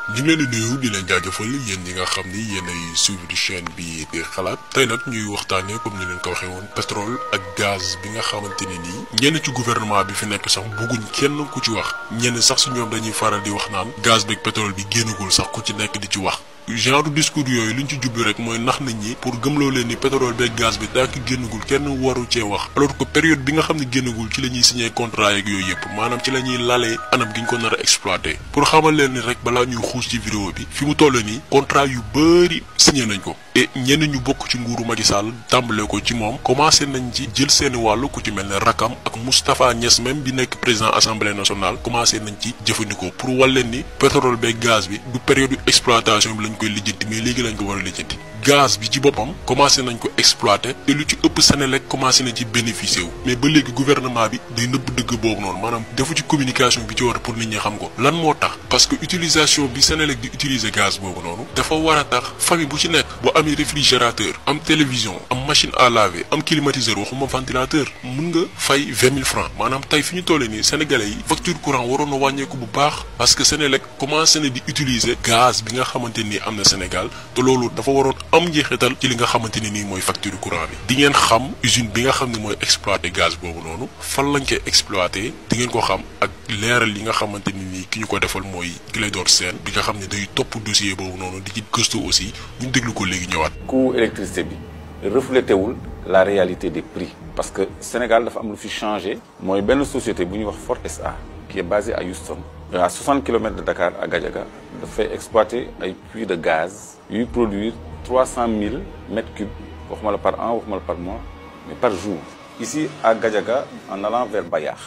ñu ngi leen di nuyu di leen jaajëfal yéen ñi nga xam ni yéen ay suivre chaîne bi di xalaat tey nag ñuy waxtaanee comme ni leen ko waxee woon pétrole ak gaz bi nga xamante ni nii ñenn ci gouvernement bi fi nekk sax bëgguñ kenn ku ci wax ñenn sax si ñoom dañuy faral di wax naan gaz beeg pétrole bi génnagul sax ku ci nekk di ci wax. genre discours yooyu liñ ci jublu rek mooy nax nit ñi pour gëmloo leen ni pétrole beeg gaz bi daa ki génnagul kenn waru cee wax alors que période bi nga xam ne génnagul ci la ñuy signé contrat yeeg yooyu yëpp maanaam ci la ñuy lalee anam gi ñu ko nar a exploité pour xamal leen ni rek balaa ñuy xuus ci vidéo bi fi mu toll nii contrat yu bëri signé nañ ko et ñenn ñu bokk ci nguuru Macky Sall tàmbale ko ci moom commencé nañ ci jël seeni wàllu ku ci mel ne Rakam ak Moustapha Niass même bi nekk président assemblée nationale commencé nañ ci jëfandikoo pour wal leen ni pétrole beeg gaz bi du période exploitation bi lañ koy lijjanti mais léegi lañ ko war a lijjanti gaz bi ci boppam commencé nañ ko exploiter te lu ci ëpp Senelec commencé nañ ci bénéficier wu mais ba léegi gouvernement bi day nëbb dëgg boobu noonu maanaam defu ci communication bi ci war pour nit ñi xam ko lan moo tax parce que utilisation bi Senelec di utiliser gaz boobu noonu dafa war a tax famille bu ci nekk boo amee réfrigérateur am télévision am machine à laver am climatiseur waxuma ventilateur mun nga fay 20 000 francs maanaam tey fi ñu toll nii sénégalais yi facture courant waroon na wàññeeku bu baax parce que Senelec commencé na di utiliser gaz bi nga xamante ni am na Sénégal te loolu dafa waroon am njeexital ci li nga xamante ni nii mooy facture courant bi di ngeen xam usine bi nga xam ne mooy exploité gaz boobu noonu fan lañ koy exploité di ngeen ko xam ak leeral yi nga xamante ni nii ki ñu ko defal mooy Clédor Sène bi nga xam ne day topp dossier boobu noonu di ci gëstu aussi ñu déglu ko léegi ñëwaat. coût électricité bi reflété wul la réalité des prix parce que Sénégal dafa am lu fi changé mooy benn société bu ñuy wax Fort SA qui est basée à Houston à 60 km de Dakar à Gadiaga dafay exploiter ay puits de gaz yuy produire 300 000 mètres cubes waxuma la par an waxuma la par mois mais par jour ici à Gadiaga en allant vers Bayakh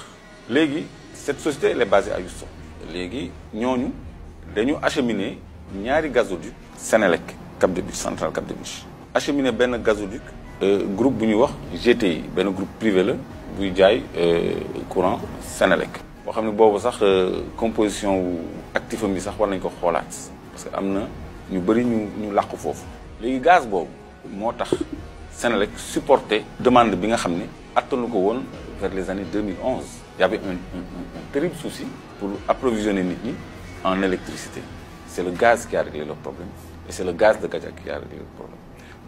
léegi cette société elle est basée à Houston léegi ñooñu dañu acheminer ñaari gazoduc Senelec Cap des Biches centrale Cap des Biches acheminer benn gazoduc groupe bu ñuy wax GTI benn groupe privé la buy jaay courant Senelec boo xam ne boobu sax composition wu actifam bi sax war nañ ko xoolaat parce que am na ñu bëri ñu làqu foofu léegi gaz boobu moo tax Senelec supporté demande bi nga xam ne attanu ko woon vers les années 2011 il y avait un terrible souci pour approvisionner nit ñi en électricité c'est le gaz qui a réglé le problème et c'est le gaz de Gadiaga qui a réglé le problème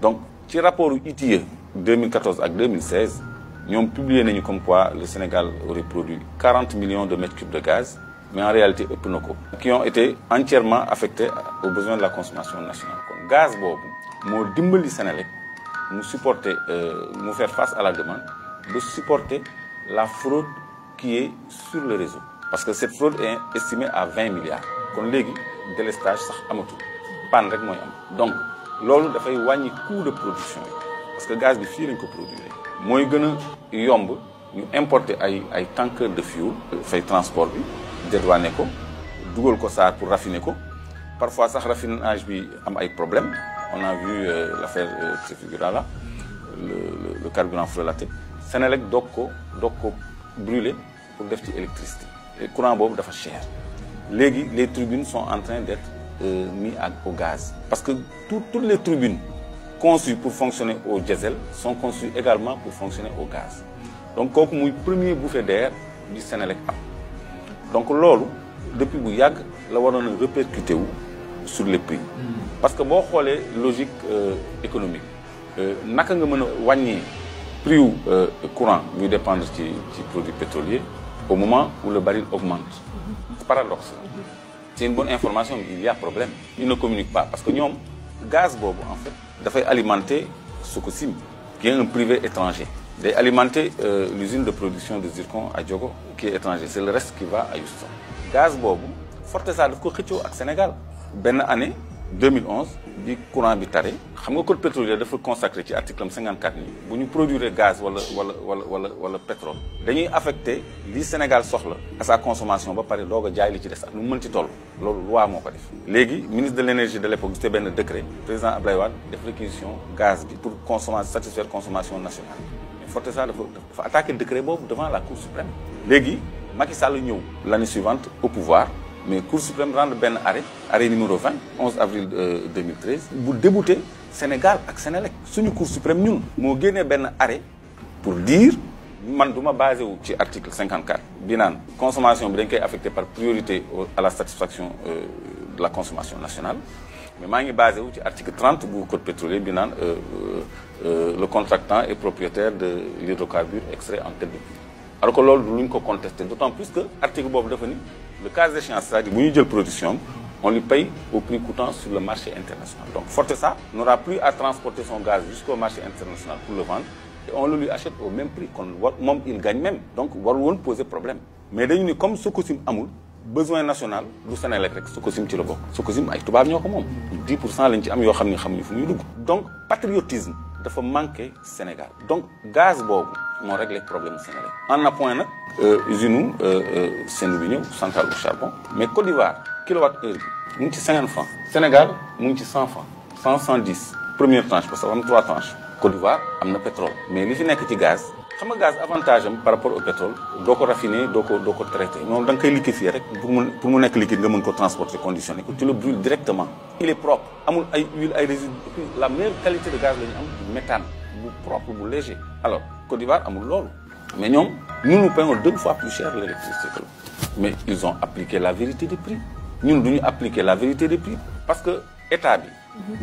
donc ci rapport ITIE 2014 ak 2016 ñoom publié nañu comme quoi le Sénégal aurait produit 40 millions de mètres cubes de gaz mais en réalité ëpp na ko qui ont été entièrement affectés aux besoins de la consommation nationale kon gaz boobu moo dimbali Senelec mu supporter mu faire face à la demande de supporter la fraude qui est sur le réseau parce que cette fraude est estimée à 20 milliards kon léegi délestage sax amatul panne rek mooy am donc loolu dafay wàññi coût de production yi parce que gaz bi fii lañ ko produire mooy gën a yomb ñu importer ay tankers de fuel fay transport bi dédouaner ko dugal ko SAR pour raffiner ko parfois sax raffinage bi am ay problèmes on a vu l'affaire Trafigura là le carburant frelaté Senelec doog ko brûler pour def ci électricité et courant boobu dafa cher léegi les turbines sont en train d'être mis au gaz parce que toutes les turbines conçues pour fonctionner au diesel sont conçues également pour fonctionner au gaz donc kooku muy premier bouffée d'air du Senelec am donc loolu depuis bu yàgg la waroon a répercuté wu sur les prix parce que boo xoolee logique économique naka nga mën a wàññi prix wu courant muy dépendre ci produits pétroliers au moment où le baril augmente c'est paradoxe c'est une bonne information mais il y a problème ils ne communiquent pas parce que ñoom gaz boobu en fait dafay alimenter Sococim qui est un privé étranger day alimenter l'usine de production de zircon à Diogo qui est étranger c'est le reste qui va à Houston gaz boobu Fortesa daf ko xëccoo ak Sénégal benn année 2011 bi courant bi tare xam nga code pétrolier dafa consacré ci article 54 ni bu ñu produire gaz wala pétrole dañuy affecté li Sénégal soxla à sa consommation ba pare doog a jaay li ci des ak lu mu mën ci toll loolu loi moo ko def léegi ministre de l'énergie de l'époque c'était benn décret président Abdoulaye Wade def réquisition gaz bi pour satisfaire consommation nationale mais Fortesa dafa attaqué décret boobu devant la Cour suprême léegi Macky Sall ñëw l'année suivante au pouvoir mais Cour suprême rendre benn arrêt numéro 20 11 avril 2013 bu débouté Sénégal ak Senelec suñu Cour suprême ñun moo génnee benn arrêt pour dire man du ma basé wu ci article 54 bi naan consommation bi dañ koy affecté par priorité à la satisfaction de la consommation nationale mais maa ngi basé wu ci article 30 bu code pétrolier bi naan le contractant est propriétaire de l'hydrocarbure extrait en tête de puits. Alors que loolu lu ñu ko contesté d'autant plus que article boobu dafa ni le cas échéant c'est-à-dire bu ñu jël production on lui paye au prix coûtant sur le marché international. Donc Fortesa n'aura plus à transporter son gaz jusqu'au marché international pour le vendre et on le lui achète au même prix kon moom il gagne même donc warul woon poser problème mais dañu ni comme Sococim amul besoin national du Senelec rek Sococim ci la bokk Sococim ay tubaab ñoo ko moom 10% lañ ci am yoo xam ni xamuñu fu ñuy dugg donc patriotisme dafa manqué Sénégal donc gaz boobu moo réglé problème Sénégal en appoint nag usine Sendou bi ñëw centrale au charbon mais Côte d'Ivoire kilowattheure bi mu ngi ci 50 francs Sénégal mu ngi ci 100 francs 110 première tranche parce que am 3 tranches Côte d'Ivoire am na pétrole mais li fi nekk ci gaz xam nga gaz avantage am par rapport au pétrole doo ko raffiner doo ko traité moom da nga koy liquéfier rek pour mu nekk liquide nga mën ko transporter conditionné ko tu le brûles directement il est propre amul ay huile ay résidus la meilleure qualité de gaz la ñu am méthane bu propre bu léger alors Côte d'Ivoire amul loolu mais ñoom nous payons 2 fois plus cher l'électricité que mais ils ont appliqué la vérité des prix ñun du ñu appliquer la vérité des prix parce que état bi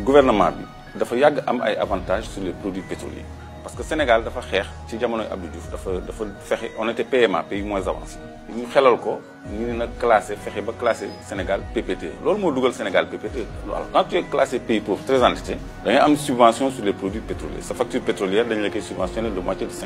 gouvernement bi dafa yàgg am ay avantages sur les produits pétroliers parce que Sénégal dafa xeex ci jamonoy Abdou Diouf dafa fexe on était PMA pays moins avancé ñu xelal ko ñu ne nag classé fexe ba classé Sénégal PPT loolu moo dugal Sénégal PPT alors quand tu es classé pays pauvre très endetté da ngay am subvention sur les produits pétroliers sa facture pétrolière dañu la koy subventionné de moitié de 50%.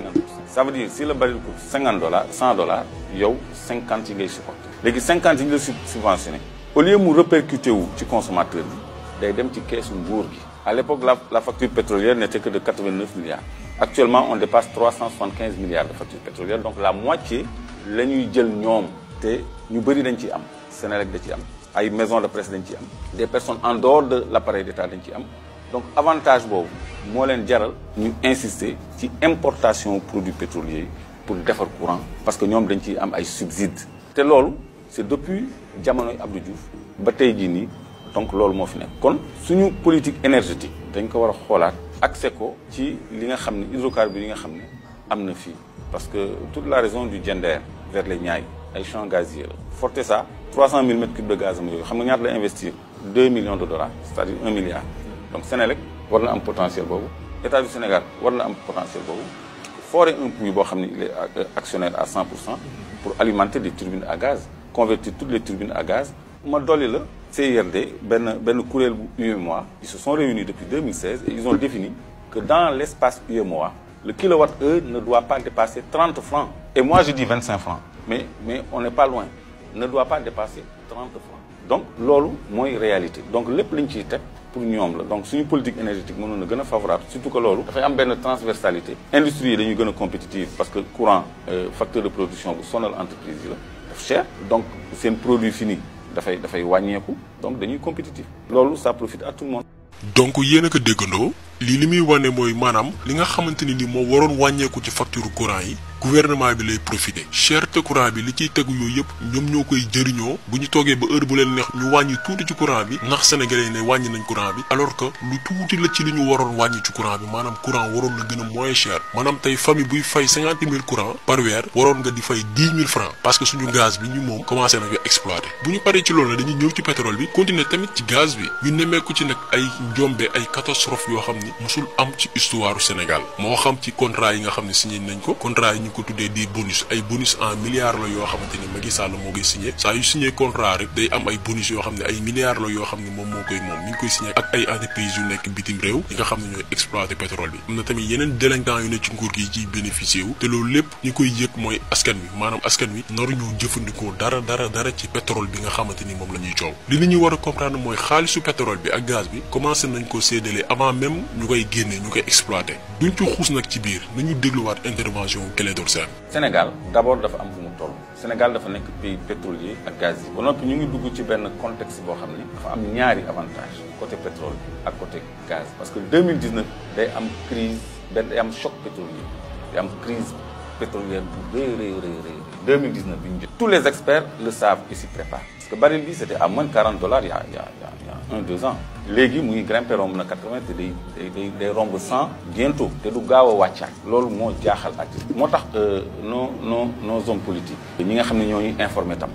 Ça veut dire si le baril coûte $50 $100 yow 50 yi ngay supporté léegi 50 yi ñu la subventionné au lieu mu répercuté wu ci consommateur bi day dem ci keesu nguur gi. À l'époque, la facture pétrolière n'était que de 89 milliards. Actuellement, on dépasse 375 milliards de factures pétrolières. Donc la moitié, la ñuy jël ñoom te ñu bëri dañ ciy am Senelec da ciy am ay maisons de presse dañ ciy am des personnes en dehors de l'appareil d'État dañ ciy am donc avantage boobu moo leen jaral ñu insister ci importation produits pétroliers pour defar courant parce que ñoom dañ ciy am ay subsides. te loolu c'est depuis jamonoy Abdou Diouf ba tey jii nii. donc loolu moo fi nekk kon suñu politique énergétique dañ ko war a xoolaat accès ko ci li nga xam ne hydrocarbures yi nga xam ne am na fii parce que toute la région du Diender vers les Niayes ay champs gaziers la Fortesa 300 000 mètres cubes de gaz am yooyu xam nga ñaata la investir 2 millions de dollars c'est-à-dire 1 milliard donc Senelec war na am potentiel boobu État du Sénégal war na am potentiel boobu forer un puits boo xam ne il est actionnaire à 100% pour alimenter des turbines à gaz convertir toutes les turbines à gaz ma dolli la CIRD benn kuréel bu UEMOA ils se sont réunis depuis 2016 et ils ont défini que dans l'espace UEMOA le kilowattheure ne doit pas dépasser 30 francs et moi je dis 25 francs mais on n'est pas loin ne doit pas dépasser 30 francs donc loolu mooy réalité donc lépp lañ ciy teg pour ñoom la donc suñu politique énergétique mënoon na gën a favorable surtout que loolu dafay am benn transversalité industrie yi dañuy gën a compétitive parce que courant facteur de production bu sonal entreprise yi la daf cher donc seen produit fini dafay wàññeeku donc dañuy compétitif loolu ça profite à tout le monde. donc yéen a ko déggandoo li muy wane mooy maanaam li nga xamante ni moo waroon wàññeeku ci facture courant yi gouvernement bi lay profité cherté courant bi li ciy tegu yooyu yëpp ñoom ñoo koy jëriñoo bu ñu toogee ba heure bu leen neex ñu wàññi tuuti ci courant bi ndax sénégalais yi ne wàññi nañ courant bi alors que lu tuuti la ci li ñu waroon wàññi ci courant bi maanaam courant waroon na gën a moins cher maanaam tey famille buy fay 50 000 courant par weer waroon nga di fay 10 000 francs parce que suñu gaz bi ñu moom commencé na nga exploité bu ñu paree ci loolu dañuy ñëw ci pétrole bi continuer tamit ci gaz bi ñu nemmeeku ci nag ay njombe ay catastrophe yoo xam ni musul am ci histoire Sénégal moo xam ci contrat yi nga xam ne signé nañ ko contrat yi ñu ko tuddee di bonus ay bonus en milliards la yoo xamante ni Macky Sall moo koy signé saa yu signé contrat rek day am ay bonus yoo xam ne ay milliards la yoo xam ne moom moo koy moom mi ngi koy signé ak ay entreprises yu nekk bitim réew yi nga xam ne ñooy exploiter pétrole bi am na tamit yeneen délinquants yu ne ci nguur gi ciy bénéficié wu te loolu lépp ñi koy yëg mooy askan wi maanaam askan wi naru ñu jëfandikoo dara ci pétrole bi nga xamante ni moom la ñuy coow li nit ñi war a comprendre mooy xaalisu pétrole bi ak gaz bi commencé nañ ko séddale avant même ñu koy génne ñu koy exploiter duñ ci xuus nag ci biir nañu dégluwaat intervention Clédor Sène. Sénégal d'abord dafa am fu mu toll Sénégal dafa nekk pays pétrolier ak gaz yi ba noppi ñu ngi dugg ci benn contexte boo xam ne dafa am ñaari avantage côté pétrole ak côté gaz parce que 2019 day am crise day am choc pétrolier day am crise pétrolière bu rëy 2019 bi ñu jot tous les experts le savent et s'y préparent parce que baril bi c'était à moins de $40 il y a 1-2 ans léegi mu ngi grimpé romb na 80 te day romb 100 bientôt te du gaaw a wàccaat loolu moo jaaxal ak moo tax nos hommes politiques ñi nga xam ne ñoo ñu informé tam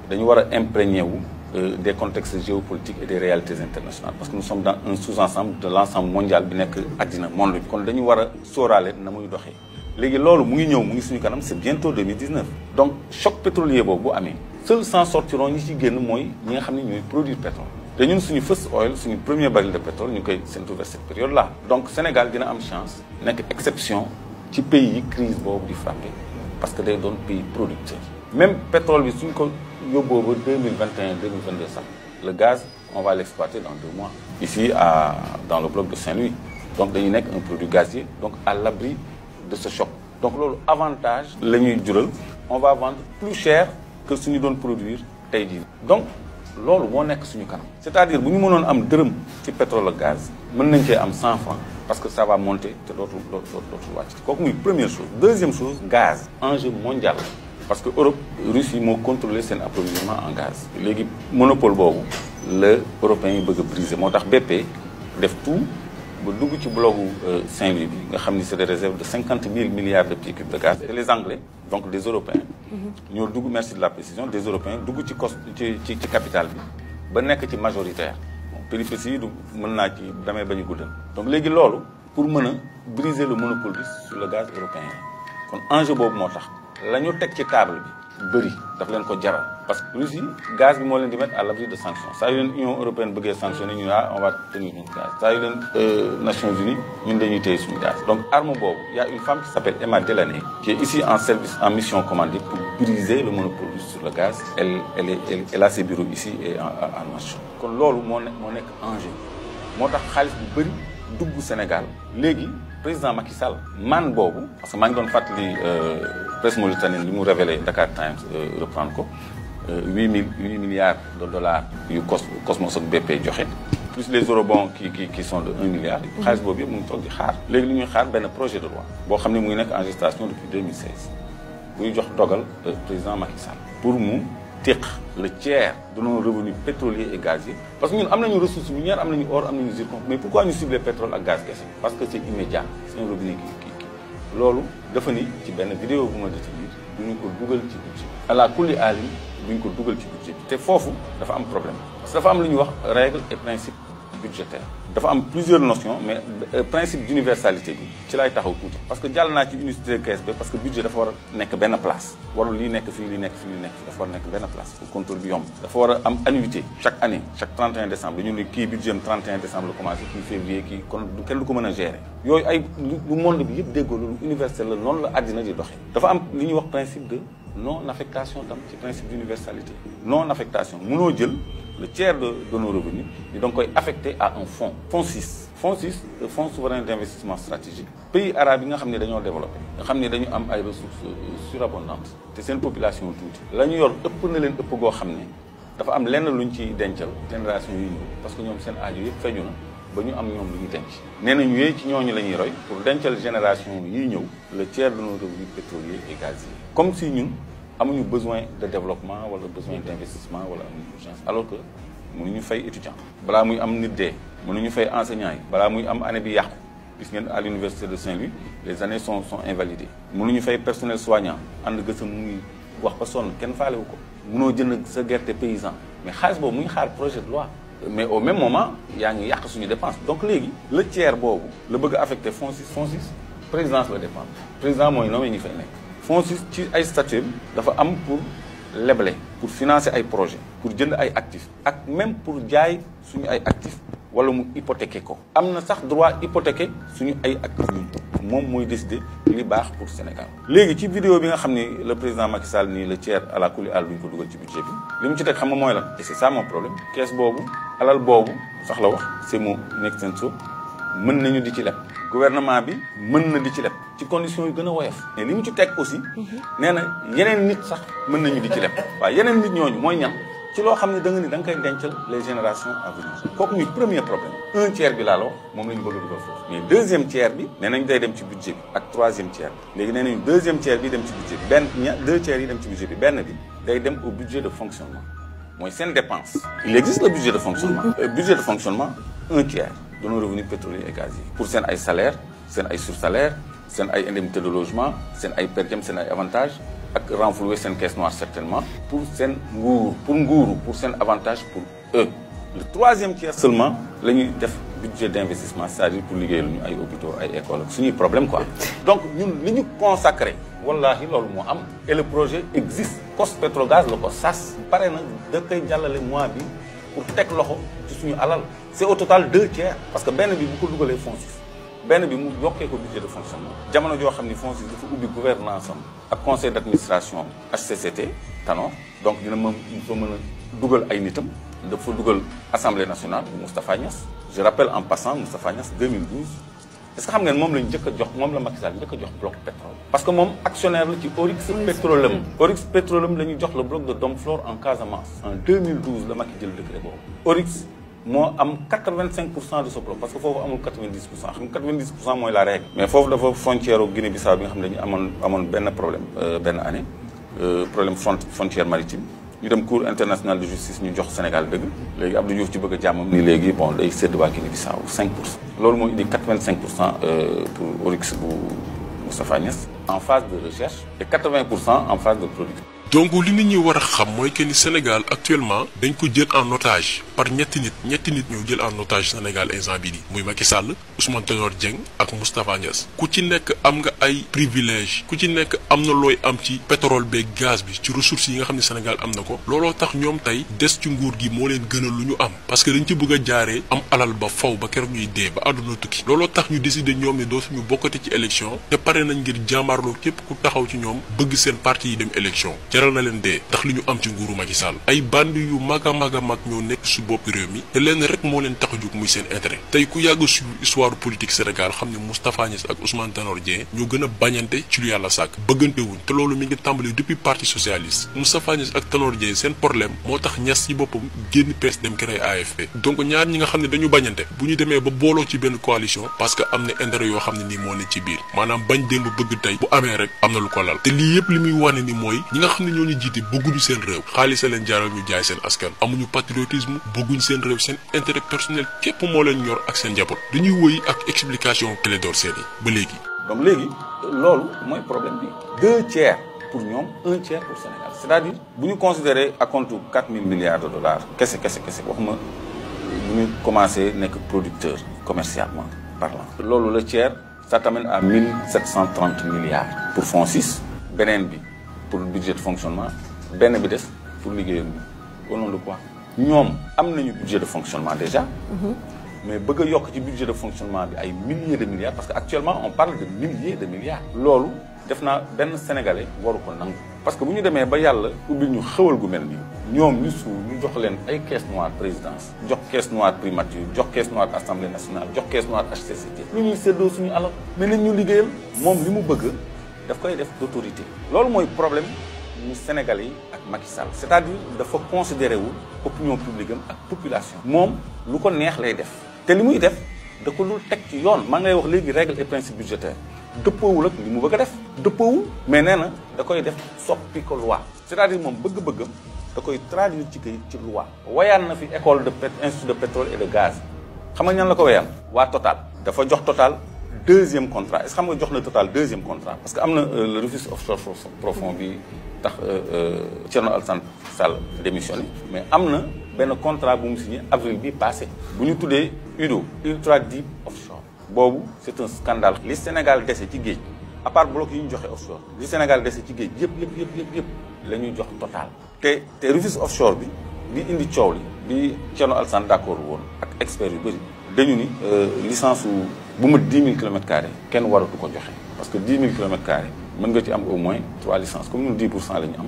dañu war a imprégné wu des contextes géopolitiques et des réalités internationales parce que nous sommes dans un sous-ensemble de l'ensemble mondial bi nekk àddina monde bi kon dañu war a sóoraale na muy doxee léegi loolu mu ngi ñëw mu ngi suñu kanam c'est bientôt 2019 donc choc pétrolier boobu bu amee seuls s'en sortiront ñi ci génn mooy ñi nga xam ne ñooy produire pétrole te ñun suñu first oil suñu premier baril de pétrole ñu ngi koy séntu vers cette période là donc Sénégal dina am chance nekk exception ci pays yi crise boobu di frappé parce que day doon pays producteur même pétrole bi suñ ko yóbboo ba 2021 2022 sax le gaz on va l'exploiter dans 2 mois ici dans le bloc de Saint-Louis donc dañuy nekk un produit gazier donc à l'abri de ce choc donc loolu avantage la ñuy jural on va vendre plus cher que suñu doon produire tey jii donc loolu moo nekk suñu kanam c'est-à-dire bu ñu mënoon am dërëm ci pétrole ak gaz mën nañ cee am 100 francs parce que ça va monter te dootul wàcc kooku muy première chose deuxième chose gaz enjeu mondial parce que Europe Russie moo contrôler seen approvisionnement en gaz léegi monopole boobu la européens yi bëgg a briser moo tax BP def tout ba dugg ci blocu Saint-Louis bi nga xam ni c'est des réserves de 50 000 milliards de pieds cubes de gaz et les Anglais donc des Européens ñoo dugg merci de la précision des Européens dugg ci capitale bi ba nekk ci majoritaire bon péripéties yi du mën naa ci damay bañ a guddal donc léegi loolu pour mën a briser le monopole bi sur le gaz européen kon enjeu boobu moo tax la ñu teg ci table bi bëri daf leen ko jaral parce que Russie gaz bi moo leen di mettre à l'abri de sanctions saa yu leen Union européenne bëggee sanctionner ñu on va tenir notre gaz saa yu leen Nations Unies ñun dañuy téye suñu gaz donc arme boobu il y a une femme qui s'appelle Emma Delaney qui est ici en service en mission commandée pour briser le monopole russe sur le gaz elle a ses bureaux ici et en marche kon loolu moo nekk enjeu moo tax xaalis bu bëri dugg Sénégal léegi président Macky Sall man boobu parce que maa ngi doon fàttali presse mauritanienne li mu révélé Dakar Times reprendre ko 8 milliards de dollars yu Cosmos ak BP joxe plus les eurobonds qui sont de 1 milliard xaalis boobu yëpp mu ngi toog di xaar léegi li ñuy xaar benn projet de loi boo xam ne mu ngi nekk en gestation depuis 2016 buy jox dogal président Macky Sall pour mu téq le tiers de nos revenus pétroliers et gaziers parce que ñun am nañu ressources minières am nañu or am nañu zircon mais pourquoi ñu cibler pétrole ak gaz kese parce que c'est immédiat c'est un revenu kii loolu dafa ni ci benn vidéo bu ma détenir duñu ko dugal ci budget ala kulli alim duñu ko dugal ci budget bi te foofu dafa am problème parce que dafa am lu ñuy wax règle et principe budgétaire dafa am plusieurs notions mais principe d'universalité bi ci lay taxaw tuuti parce que jàll naa ci unicité KSB parce que budget dafa war a nekk benn place warul lii nekk fii lii nekk fii lii nekk fii dafa war a nekk benn place pour contrôle bi yomb dafa war a am annuité chaque année chaque 31 décembre dañu ne kii budget am 31 décembre la commencé kii février kii kon kenn du ko mën a gérer yooyu ay lu monde bi yëpp déggoo loolu universel la noonu la àddina di doxee dafa am li ñuy wax principe de non affectation tam ci principe d'universalité non affectation mënoo jël le tiers de nos revenus et donc koy affecté à un fonds fonds 6 le fonds souverain d'investissement stratégique pays arabes yi nga xam ne dañoo développé nga xam ne dañu am ay ressources surabondantes te seen population tuuti la ñu yor ëpp na leen ëpp goo xam ne dafa am lenn luñ ciy dencal génération yi ñëw parce que ñoom seen aajo yëpp feeñu na ba ñu am ñoom lu ñu denc nee nañu yooyu ci ñooñu la ñuy roy pour dencal génération yi ñëw le tiers de nos revenus pétroliers et gaziers comme si ñun amuñu besoin de développement wala besoin d'investissement wala amuñu urgence alors que mënuñu fay étudiant balaa muy am nit dee mënuñu fay enseignants yi balaa muy am année bi yàqu gis ngeen à l'université de Saint-Louis les années sont invalidées mënuñu fay personnel soignant ànd gësam mu ngi wax ba sonn kenn faalewu ko mënoo jënd sa gerte paysan mais xaalis boobu mu ngi xaar projet de loi mais au même moment yaa ngi yàq suñu dépense donc léegi le tiers boobu la bëgg a affecté fonds 6 présidence la dépend président mooy nommé ñi fay nekk fonds 6 ci ay statut dafa am pour leble pour financer ay projets pour jënd ay actifs ak même pour jaay suñu ay actifs wala mu hypothéquer ko am na sax droit hypothéquer suñu ay actifs ñun moom mooy décider li baax pour Sénégal léegi ci vidéo bi nga xam ni le président Macky Sall nii le tiers à la kulli àll duñ ko dugal ci budget bi li mu ci teg xam nga mooy lan et c'est ça mon problème kees boobu alal boobu sax la wax c'est mon extenso mën nañu di ci leb gouvernement bi mën na di ci leb ci conditions yu gën a woyof mais li mu ci teg aussi nee na yeneen nit sax mën nañu di ci leb waaye yeneen nit ñooñu mooy ñan ci loo xam ne da nga ni da nga koy dencal les générations à venir kooku muy premier problème un tiers bi laa la wax moom la ñu bëgg a dugal foofu mais deuxième tiers bi nee nañ day dem ci budget bi ak troisième tiers bi léegi nee nañu deuxième tiers bi dem ci budget bi deux tiers yi dem ci budget bi benn bi day dem au budget de fonctionnement mooy seen dépense il existe le budget de fonctionnement budget de fonctionnement un tiers de nos revenus pétroliers et gaziers pour seen ay salaires seen ay sursalaires seen ay indemnités de logement seen ay per diem seen ay avantages ak renflouer seen caisse noire certainement pour seen nguuru pour seen avantage pour eux. Le troisième tiers seulement la ñuy def budget d'investissement, c'est-à-dire pour liggéeyal ñu ay hôpitaux ay écoles suñuy problème quoi. Donc ñun li ñu consacré wallahi loolu moo am et le projet existe. COS-Petrogaz la ko sas pare na da koy jàllale mois bi pour teg loxo ci suñu alal. C'est au total 2 tiers parce que benn bi bu ko dugalee FONSIS benn bi mu yokkee ko budget de fonctionnement jamono joo xam ni FONSIS dafa ubbi gouvernance am ak conseil d'administration HCCT Tanor donc dina mën fa mën a dugal ay nitam dafa dugal assemblée nationale Moustapha Niasse. Je rappelle en passant Moustapha Niasse 2012 est-ce que xam ngeen moom lañ njëkk a jox moom la Macky Sall njëkk a jox bloc pétrole parce que moom actionnaire la ci Oryx Petroleum. Oryx Petroleum la ñu jox le bloc de Domflor en Casamance. En 2012 la Macky jël décret boobu. Oryx moo am 85% de ce bloc parce que foofu amul 90% xam nga 90% mooy la règle. mais foofu dafa frontière au Guinée-Bissau bi nga xam ne dañu amoon benn problème benn année problème frontière maritime. ñu dem cour internationale de justice ñu jox Sénégal dëgg léegi Abdou Diouf ci bëgg a jàmmam ni léegi bon day sédd waa Guinée-Bissau 5%. loolu moo indi 85% pour Oryx bu Moustapha Niasse en phase de recherche et 80% en phase de production. donc li nit ñi war a xam mooy que ni Sénégal actuellement dañ ko jël en otage par ñetti nit ñoo jël en otage Sénégal instant bii nii muy Macky Sall Ousmane Tanor Dieng ak Moustapha Niasse ku ci nekk am nga ay privilèges ku ci nekk am na looy am ci pétrole beeg gaz bi ci ressources yi nga xam ne Sénégal am na ko looloo tax ñoom tey des ci nguur gi moo leen gënal lu ñu am parce que dañ ci bëgg a jaaree am alal ba faw ba keroog ñuy dee ba àdduna tukki looloo tax ñu décider ñoom ne doo suñu bokkati ci élection te pare nañ ngir jàmmaarloo képp ku taxaw ci ñoom bëgg seen parti yi dem élection jaral na leen dee ndax li ñu am ci nguuru Macky Sall ay bandi yu mag a mag ñoo nekk su bopp réew mi te leen rek moo leen tax a jóg muy seen intérêt tey ku yàgg suivre histoire politique Sénégal xam ne Moustapha Niasse ak Ousmane Tanor Dieng ñoo gën a bañante ci lu yàlla sàkk bëggante wuñ te loolu mi ngi tàmbali depuis parti socialiste Moustapha Niasse ak Tanor Dieng seen problème moo tax Niasse ci boppam génn PS dem créer AFP donc ñaar ñi nga xam ne dañu bañante bu ñu demee ba booloo ci benn coalition parce que am na intérêt yoo xam ne nii moo ne ci biir maanaam bañ démb bëgg tey bu amee rek am na lu ko lal te lii yëpp li muy wane ni mooy ñi nga xam ne ñoo ñu jiite bëgguñu seen réew xaalis leen jaaral ñu jaay seen askan amuñu patriotisme bëgguñ seen réew seen intérêt personnel képp moo leen ñor ak seen njaboot dañuy wëy ak explication Clédor Sène ba léegi. donc léegi loolu mooy problème bi 2 tiers pour ñoom 1 tiers pour Sénégal c'est-à-dire bu ñu considérer à compte 4000 milliards de dollars kese waxuma bu ñu commencé nekk producteur commercialement parlant. loolu le tiers ça t'amène à 1730 milliards pour FONSIS beneen bi pour le budget de fonctionnement benn bi des pour liggéeyam bi au nom de quoi ñoom am nañu budget de fonctionnement déjà. mais bëgg a yokk ci budget de fonctionnement bi ay milliers de milliards parce que actuellement on parle de milliers de milliards. loolu def naa benn sénégalais waru ko nangu. parce que bu ñu demee ba yàlla ubbi ñu xëwal gu mel nii ñoom ñu ñu jox leen ay caisse noire présidence jox caisse noire primature jox caisse noire assemblée nationale jox caisse noire HCCT. lu ñuy séddoo suñu alal mais nañ ñu liggéeyal moom li mu bëgg daf koy def d'autorité. loolu mooy problème ñu Sénégalais yi ak Macky Sall c'est-à-dire dafa considéré wu opinion publique am ak population. moom lu ko neex lay def. te li muy def da ko dul teg ci yoon maa ngay wax léegi règle et principe budgétaire dëppoowul ak li mu bëgg a def dëppoowul mais nee na da koy def soppi ko loi c'est-à-dire moom bëgg-bëggam da koy traduire ci kayit ci loi wayaan na fi école de institut de pétrole et de gaz xam nga ñan la ko wayaan waa Total dafa jox Total 2e contrat est-ce que xam nga jox na Total 2e contrat parce que am na le Rufisque offshore profond bi tax Thierno Alassane Sall démissionné mais am na benn contrat bu mu signé avril bi passé bu ñu tuddee UDO Ultra Deep Offshore boobu c'est un scandale. li Sénégal dese ci géej à part bloc yi ñu joxe offshore li Sénégal dese ci géej yëpp la ñuy jox Total. te Rufisque offshore bi li indi coow li bi Thierno Alassane d'accord woon ak experts yu bëri dañu ni licence bu ma 10 000 kilomètres carrés kenn waratu ko joxe parce que 10 000 kilomètres carrés mën nga ci am au moins 3 licences comme ñun 10% la ñu am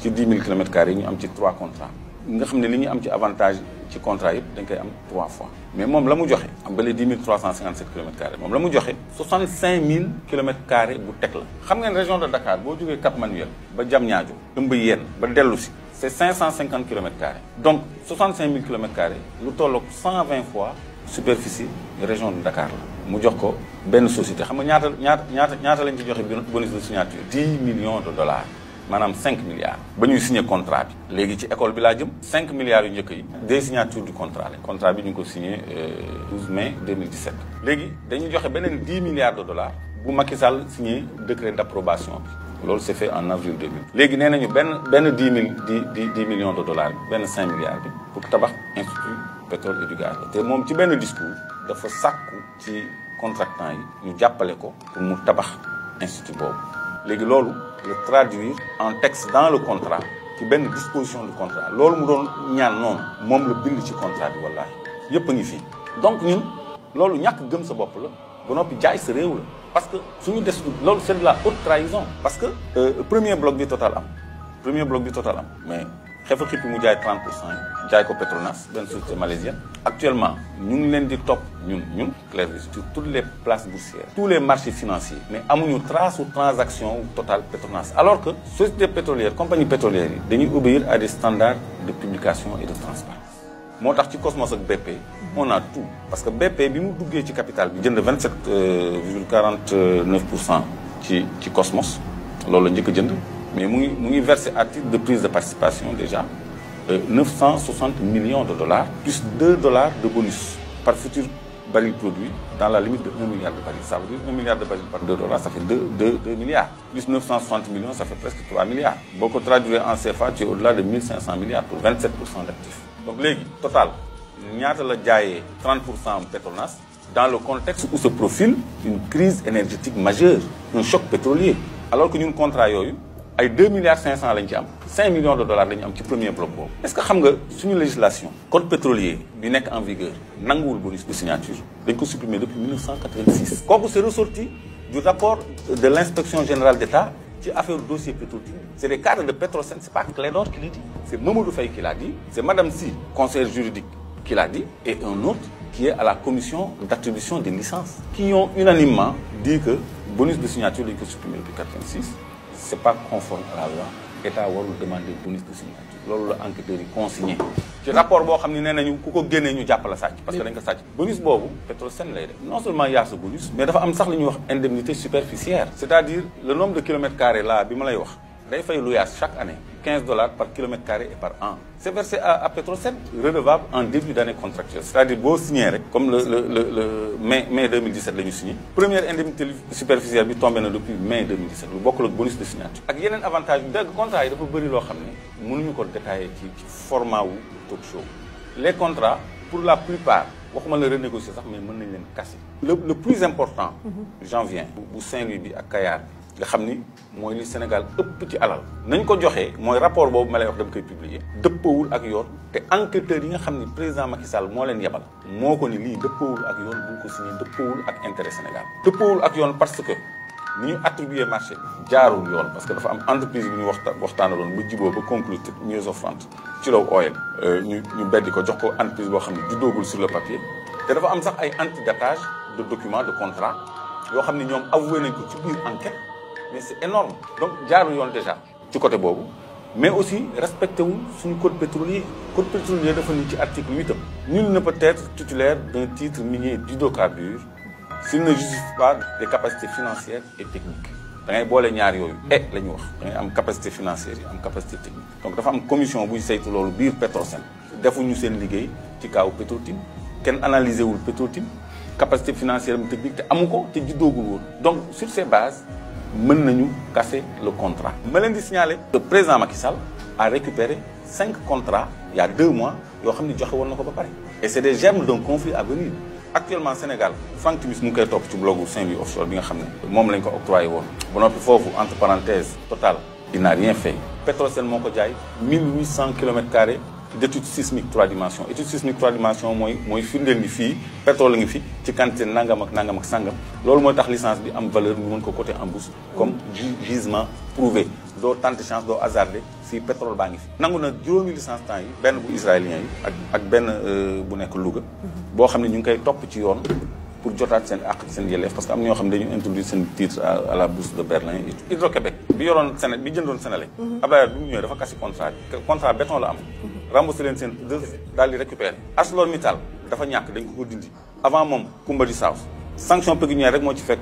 ci 10 000 kilomètres carrés yi ñu am ci 3 contrats. nga xam ne li ñu am ci avantage ci contrat yëpp dañ koy am 3 fois mais moom la mu joxe am ba les 10 357 kilomètres carrés moom la mu joxe 65 000 kilomètres carrés bu teg la. xam ngeen région de Dakar boo jógee Cap Manuel ba Diamniadio ëmb yéen ba dellu si c'est 550 kilomètres carrés donc 65 000 kilomètres carrés lu tolloog 120 fois superficie région de Dakar la. mu jox ko benn société xam nga ñaata lañ ci joxe bonus de signature 10 millions de dollars. maanaam 5 milliards ba ñuy signé contrat bi léegi ci école bi laa jëm 5 milliards yu njëkk yi des signatures du contrat la contrat bi ñu ngi ko signé 12 mai 2017 léegi dañuy joxe beneen 10 milliards de dollars bu Macky Sall signé décret d'approbation bi loolu c'est fait en avril 2000. léegi nee nañu benn 10 millions de dollars benn 5 milliards bi pour tabax institut pétrole et du gaz te moom ci benn discours dafa sàkku ci contractant yi ñu jàppale ko pour mu tabax institut boobu léegi loolu le traduire en texte dans le contrat ci benn disposition du contrat loolu mu doon ñaan noonu moom la bind ci contrat bi wallaahi yépp a ngi fii donc ñun loolu ñàkk gëm sa bopp la ba noppi jaay sa réew la parce que suñu des loolu c'est de la haute trahison parce que premier bloc bi Total am mais xefa xippi mu jaay 30% yi jaay ko Petronas benn société malaisienne actuellement ñu ngi leen di topp ñun Clair Vision sur toutes les places boursières tous les marchés financiers mais amuñu trace ou transaction Total Petronas alors que société pétrolière compagnie pétrolière yi dañuy obéir à des standards de publication et de transparence moo tax ci Cosmos ak BP on a tout parce que BP bi mu duggee ci capital bi jënd 27,49% ci Cosmos loolu la njëkk a jënd mais mu ngi versé à titre de prise de participation déjà 960 millions de dollars plus $2 de bonus par futur baril produit dans la limite de 1 milliard de barils. Ça veut dire 1 milliard de barils par $2, ça fait 2 milliards. Plus 960 millions, ça fait presque 3 milliards. Beaucoup traduit en CFA, tu es au-delà de 1500 milliards pour 27% d'actifs. Donc, les total, il y a 30% en Petronas dans le contexte où se profile une crise énergétique majeure, un choc pétrolier. Alors que nous, contrat, ay 2 milliards 500 lañ ci am 5 millions de dollars lañ am ci premier bloc boobu. Est-ce que xam nga suñu législation code pétrolier bi nekk en vigueur nanguwul bonus de signature dañ ko supprimer depuis 1986. kooku c'est ressorti du rapport de l'inspection générale d'État ci affaire dossier Petro-Tim. C'est des cadres de Petrosen, c'est pas Clédor qui l'a dit, c'est Mamadou Faye qui l'a dit, c'est Madame Sy, conseillère juridique, qui l'a dit, et un autre qui est à la commission d'attribution des licences, qui ont unanimement dit que bonus de signature dañ ko supprimer depuis 1986. C'est pas conforme à la loi état warul demander bonus de signature loolu la enquêteurs yi consigné ci rapport boo xam ne nee nañu ku ko génnee ñu jàpp la sàcc parce que dañ ko sàcc bonus boobu Petrosen lay def non seulement y a ce bonus mais dafa am sax li ñuy wax indemnité superficiaire c'est-à-dire le nombre de kilomètres carrés là bi ma lay wax day fay luyaas chaque année $15 par kilomètre carré et par an. C'est versé à Petrosen, redevable en début d'année contractuelle. C'est-à-dire, beau signer, comme le mai 2017, nous signé. Première indemnité superficielle est tombée depuis mai 2017. Nous avons le bonus de signature. Il y a un avantage, le contrat, il faut que nous ne détailler le format ou talk show. Les contrats, pour la plupart, on va les renégocier, mais on va les casser. Le plus important, j'en viens, pour Saint-Louis et Kayar, nga xam ni mooy li Sénégal ëpp ci alal nañ ko joxee mooy rapport boobu ma lay wax dama koy publier dëppoowul ak yoon te enquêteurs yi nga xam ni président Macky Sall moo leen yebal moo ko ni lii dëppoowul ak yoon bu ko signé dëppoowul ak intérêt Sénégal dëppoowul ak yoon parce que ni ñu attribué marché jaarul yoon parce que dafa am entreprise bi ñu waxtaanaloon ba jiboo ba conclure mieux offrante ci law oil ñu beddi ko jox ko entreprise boo xam ne juddoogul sur le papier te dafa am sax ay antidatage de documents de contrat yoo xam ne ñoom avoué nañ ko ci biir enquête mais c'est énorme donc jaarul yoon déjà ci côté boobu mais aussi respecté wul suñu code pétrolier dafa ni ci article 8 am nul ne peut être titulaire d'un titre minier d'hydrocarbures s'il ne justifie pas des capacités financières et techniques da ngay boole ñaar yooyu la ñu wax da ngay am capacité financière yi am capacité technique donc dafa am commission buy saytu loolu biir Petrosen defuñu seen liggéey ci kaaw Petro-Tim kenn analysé wul Petro-Tim capacité financière et technique te amu ko te juddoogul woon donc sur ces bases mën nañu casser le contrat. ma leen di signaler le président Macky Sall a récupéré 5 contrats il y a 2 mois yoo xam ne joxe woon na ko ba pare et c'est des germes d'un conflit à venir actuellement Sénégal Franck Timis mu ngi koy topp ci blogu Saint-Louis offshore bi nga xam ne moom lañ ko octroyé woon ba noppi foofu entre parenthèses Total il n'a rien fait Petrosen moo ko jaay 1800 km² d'étude sismique 3 dimensions étude sismique 3 dimensions mooy firndeel ni fii pétrole ngi fi ci quantité nangam ak sangam loolu mooy tax licence bi am valeur ñu mën ko coter en bourse comme gisement prouvé doo tenter chance doo hasarder si pétrole baa ngi fi. nangu na juróomi licence temps yi benn bu israélien yi ak benn bu nekk Louga boo xam ne ñu ngi koy topp ci yoon pour jotaat seen àq seen yelleef parce que am na ñoo xam ne dañu introduire seen titre à la bourse de Berlin et Hydro-Québec bi yoroon Séné bi jëndoon Sénélec Abdoulaye bi mu ñëwee dafa kasi contrat béton la am remboursé leen seen daal di récupérer ArcelorMittal dafa ñàkk dañ ko dindi avant moom Kumbadi South sanction pécuniaire rek moo ci fekk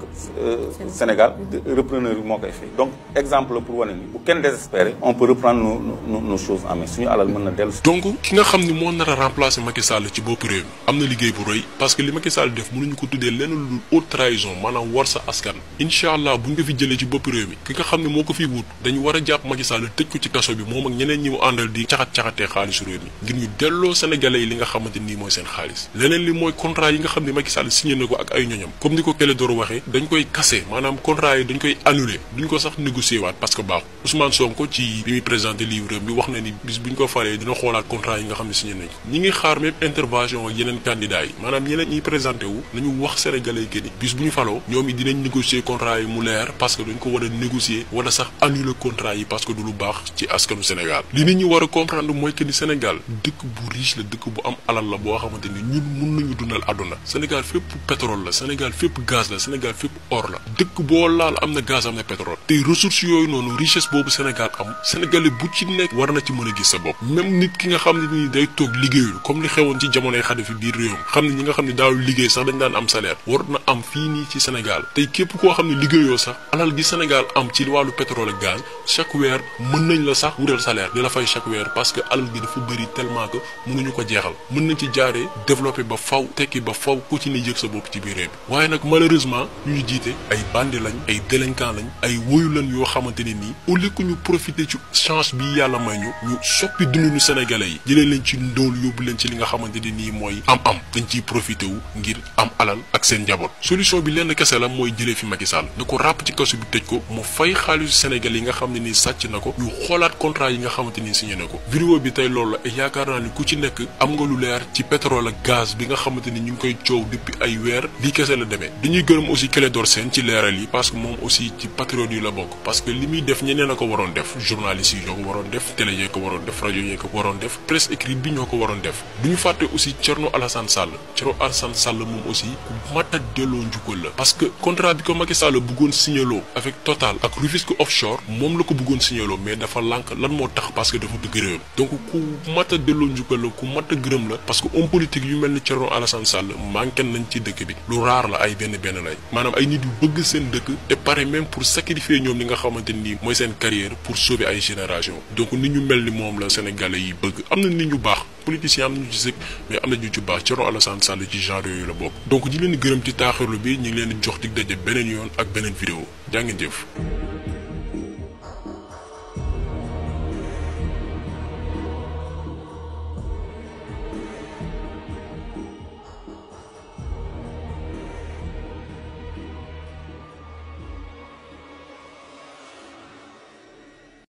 Sénégal repreneur bi moo koy fay donc exemple pour wane ni bu kenn désespéré on peut reprendre nos choses en main suñu alal mën na dellu. donc ki nga xam ni moo nar a remplacer Macky Sall ci bopp réew mi am na liggéey bu rëy parce que li Macky Sall def mënuñu ko tuddee lenn lu haute trahison maanaam war sa askan incha allah bu ñu ko fi jëlee ci bopp réew mi ki nga xam ne moo ko fi wut dañu war a jàpp Macky Sall tëj ko ci kaso bi moom ak ñeneen ñi mu àndal di caxat-caxatee xaalisu réew mi ngir ñu delloo sénégalais yi li nga xamante nii mooy seen xaalis leneen li mooy contrat yi nga xam ne Macky Sall signé na ko ak ay ñoñam comme ni ko Clédor waxee dañ koy casser maanaam contrat yi dañ koy annuler duñ ko sax négocier waat parce que baaxul Ousmane Sonko ci bi muy présenté livre bi wax na ni bis buñ ko falee dina xoolaat contrat yi nga xam ne signé nañ ko ñi ngi xaar même intervention ak yeneen candidats yi maanaam ñeneen ñiy présenté wu nañu wax sénégalais yi ni bis bu ñu faloo ñoom it dinañ négocier contrat yi mu leer parce que dañ ko war a négocier wala sax annuler contrat yi parce que du lu baax ci askanu Sénégal li nit ñi war a comprendre mooy que ni Sénégal dëkk bu riche la dëkk bu am alal la boo xamante ni ñun mun nañu dundal àdduna Sénégal fépp pétrole la Sénégal fépp gaz la Sénégal fépp or la dëkk boo laal am na gaz am na pétrole te ressources yooyu noonu richesse boobu Sénégal am Sénégalais bu ci nekk war na ci mën a gis sa bopp même nit ki nga xam ne nii day toog liggéeyul comme li xewoon ci jamonoy Xadafi biir réewam xam ne ñi nga xam ne daawul liggéey sax dañ daan am salaire war na am fii nii ci Sénégal tey képp koo xam ne liggéeyoo sax alal gi Sénégal am ci wàllu pétrole ak gaz chaque weer mën nañ la sax wutal salaire di la fay chaque weer parce que alal gi dafa bëri tellement que mënuñu ko jeexal mën nañ ci jaaree développer ba faw tekki ba faw ku ci ne yëg sa bopp ci biir réew bi waaye nag malheureusement ñu jiite ay bandi lañ ay délinquant lañ ay woyu lañ yoo xamante ne nii au lieu que ñu profiter ci chance bi yàlla may ñu soppi dunduñu sénégalais yi jëlee leen ci ndóol yóbbu leen ci li nga xamante ne nii mooy am-am dañ ciy profité wu ngir am alal ak seen njaboot solution bi lenn kese la mooy jëlee fi Macky Sall na ko ràpp ci kaso bi tëj ko mu fay xaalisu Sénégal yi nga xam ne nii sàcc na ko ñu xoolaat contrat yi nga xamante ni signé na ko vidéo bi tey loolu la et yaakaar naa ni ku ci nekk am nga lu leer ci pétrole ak gaz bi nga xamante ni ñu ngi koy coow depuis ay weer lii kese la demee dañuy gërëm aussi Clédor Sène ci leeral yi parce que moom aussi ci patriote yi la bokk parce que li muy def ñeneen a ko waroon def journalistes yi ñoo ko waroon def télé yee ko waroon def rajo yee ko waroon def presse écrite bi ñoo ko waroon def du ñu fàtte aussi Thierno Alassane Sall moom aussi ku mat a delloo njukkal la parce que contrat bi ko Macky Sall bëggoon signaloo avec Total ak Rufisque Offshore moom la ko bëggoon signaloo mais dafa lànk lan moo tax parce que dafa bëgg réewam donc ku mat a delloo njukkal la ku mat a gërëm la parce que homme politique yu mel ni Thierno Alassane Sall manqué nañ ci dëkk bi lu raar la ay benn lañ maanaam ay nit yu bëgg seen dëkk te pare même pour sacrifier ñoom li nga xamante ni mooy seen carrière pour sauver ay génération donc nit ñu mel ni moom la Sénégalais yi bëgg am na nit ñu baax politiciens am nañu ci sëkk mais am na ñu ci baax Thierno Alassane Sall ci genre yooyu la bokk donc ñi leen di gërëm ci taaxirlu bi ñu ngi leen di jox dig daje beneen yoon ak beneen vidéo jaa ngeen jëf